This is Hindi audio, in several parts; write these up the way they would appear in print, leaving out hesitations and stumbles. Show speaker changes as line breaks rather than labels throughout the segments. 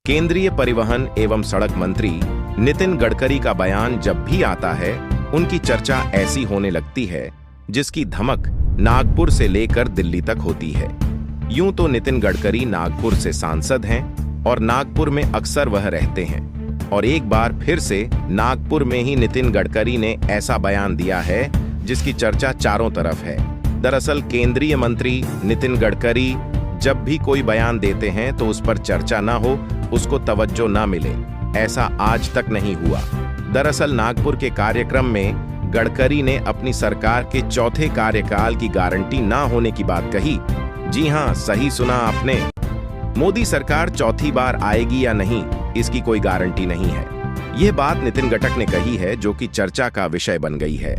केंद्रीय परिवहन एवं सड़क मंत्री नितिन गडकरी का बयान जब भी आता है, उनकी चर्चा ऐसी होने लगती है जिसकी धमक नागपुर से लेकर दिल्ली तक होती है। यूं तो नितिन गडकरी नागपुर से सांसद हैं और नागपुर में अक्सर वह रहते हैं, और एक बार फिर से नागपुर में ही नितिन गडकरी ने ऐसा बयान दिया है जिसकी चर्चा चारों तरफ है। दरअसल केंद्रीय मंत्री नितिन गडकरी जब भी कोई बयान देते हैं तो उस पर चर्चा ना हो, उसको तवज्जो ना मिले, ऐसा आज तक नहीं हुआ। दरअसल नागपुर के कार्यक्रम में गडकरी ने अपनी सरकार के चौथे कार्यकाल की गारंटी ना होने की बात कही। जी हां, सही सुना आपने। मोदी सरकार चौथी बार आएगी या नहीं, इसकी कोई गारंटी नहीं है। यह बात नितिन गडकरी ने कही है, जो कि चर्चा का विषय बन गई है।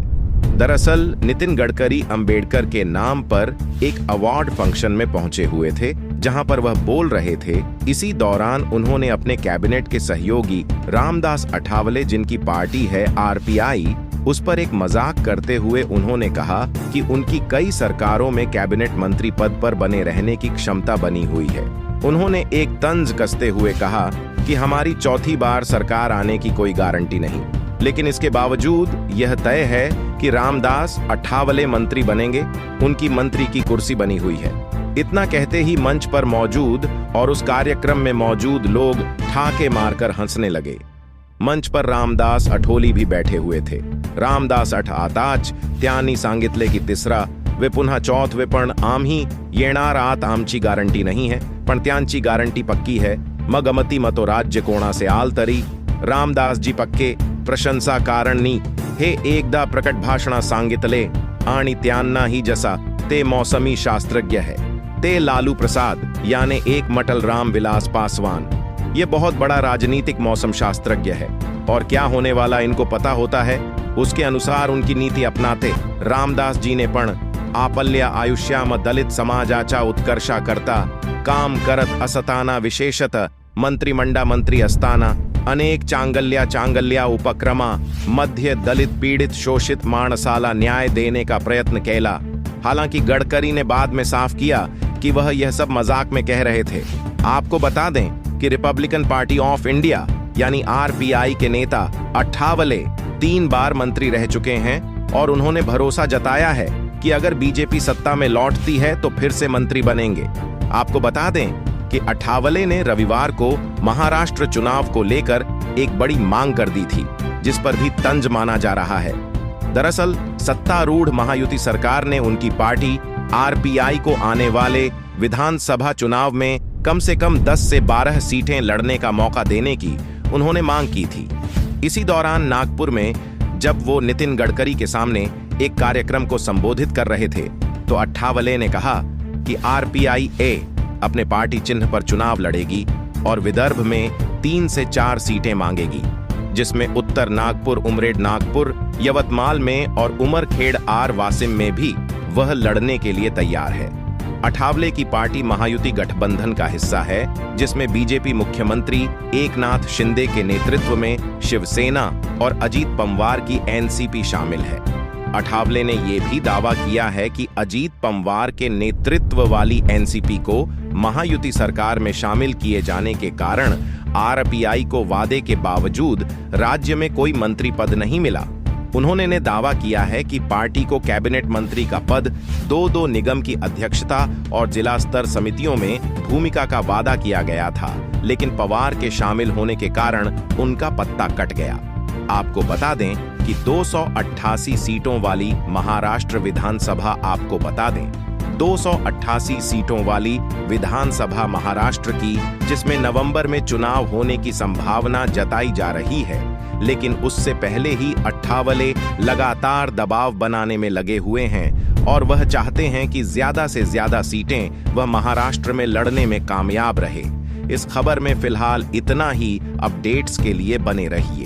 दरअसल नितिन गडकरी अंबेडकर के नाम पर एक अवार्ड फंक्शन में पहुंचे हुए थे, जहां पर वह बोल रहे थे। इसी दौरान उन्होंने अपने कैबिनेट के सहयोगी रामदास अठावले, जिनकी पार्टी है आरपीआई, उस पर एक मजाक करते हुए उन्होंने कहा कि उनकी कई सरकारों में कैबिनेट मंत्री पद पर बने रहने की क्षमता बनी हुई है। उन्होंने एक तंज कसते हुए कहा कि हमारी चौथी बार सरकार आने की कोई गारंटी नहीं, लेकिन इसके बावजूद यह तय है कि रामदास अठावले मंत्री बनेंगे, उनकी मंत्री की कुर्सी बनी हुई है। इतना कहते ही मंच पर मौजूद और उस कार्यक्रम में मौजूद लोग ठाके मारकर हंसने लगे। मंच पर रामदास अठोली भी बैठे हुए थे। रामदास अठ आताच त्यांनी सांगितले की तिसरा वे पुन्हा चौथ वे पण आम्ही येणार आत, आमची गारंटी नहीं है, पण त्यांची गारंटी पक्की है, मग अमती मतो राज्य कोणाचे आल तरी रामदास जी पक्के प्रशंसा कारणनी हे एकदा प्रकट भाषणा सांगितले आणि त्यांनाही जसा ते मौसमी शास्त्रज्ञ है, ते लालू प्रसाद यानी एक मटल राम विलास पासवान। ये बहुत बड़ा राजनीतिक मौसम शास्त्रज्ञ है और क्या होने वाला इनको पता होता है, उसके अनुसार उनकी नीति अपनाते। रामदास जी ने पण आपल्या आयुष्याम दलित समाजाचा उत्कर्षा करता काम करत असताना, विशेषत मंत्री असताना अनेक चांगल्या उपक्रमा मध्ये दलित पीड़ित शोषित माणसाला न्याय देने का प्रयत्न केला। हालांकि गडकरी ने बाद में साफ किया कि वह यह सब मजाक में कह रहे थे। आपको बता दें कि रिपब्लिकन पार्टी ऑफ इंडिया यानी आरपीआई के नेता अठावले 3 बार मंत्री रह चुके हैं और उन्होंने भरोसा जताया है कि अगर बीजेपी सत्ता में लौटती है तो फिर से मंत्री बनेंगे। आपको बता दें कि अठावले ने रविवार को महाराष्ट्र चुनाव को लेकर एक बड़ी मांग कर दी थी, जिस पर भी तंज माना जा रहा है। दरअसल सत्तारूढ़ महायुति सरकार ने उनकी पार्टी आरपीआई को आने वाले विधानसभा चुनाव में कम से कम 10 से 12 सीटें लड़ने का मौका देने की उन्होंने मांग की थी। इसी दौरान नागपुर में जब वो नितिन गडकरी के सामने एक कार्यक्रम को संबोधित कर रहे थे, तो अठावले ने कहा कि आरपीआई ए अपने पार्टी चिन्ह पर चुनाव लड़ेगी और विदर्भ में 3 से 4 सीटें मांगेगी, जिसमें उत्तर नागपुर, उमरेड नागपुर, यवतमाल में और उमरखेड़ आर वासिम में भी वह लड़ने के लिए तैयार है। अठावले की पार्टी महायुति गठबंधन का हिस्सा है, जिसमें बीजेपी मुख्यमंत्री एकनाथ शिंदे के नेतृत्व में शिवसेना और अजीत पवार की एनसीपी शामिल है। अठावले ने यह भी दावा किया है कि अजीत पवार के नेतृत्व वाली एनसीपी को महायुति सरकार में शामिल किए जाने के कारण आरपीआई को वादे के बावजूद राज्य में कोई मंत्री पद नहीं मिला। उन्होंने ने दावा किया है कि पार्टी को कैबिनेट मंत्री का पद, 2 निगम की अध्यक्षता और जिला स्तर समितियों में भूमिका का वादा किया गया था, लेकिन पवार के शामिल होने के कारण उनका पत्ता कट गया। आपको बता दें कि 288 सीटों वाली महाराष्ट्र विधानसभा, आपको बता दें 288 सीटों वाली विधानसभा महाराष्ट्र की, जिसमें नवंबर में चुनाव होने की संभावना जताई जा रही है, लेकिन उससे पहले ही अठावले लगातार दबाव बनाने में लगे हुए हैं और वह चाहते हैं कि ज्यादा से ज्यादा सीटें वह महाराष्ट्र में लड़ने में कामयाब रहे। इस खबर में फिलहाल इतना ही। अपडेट्स के लिए बने रहिए।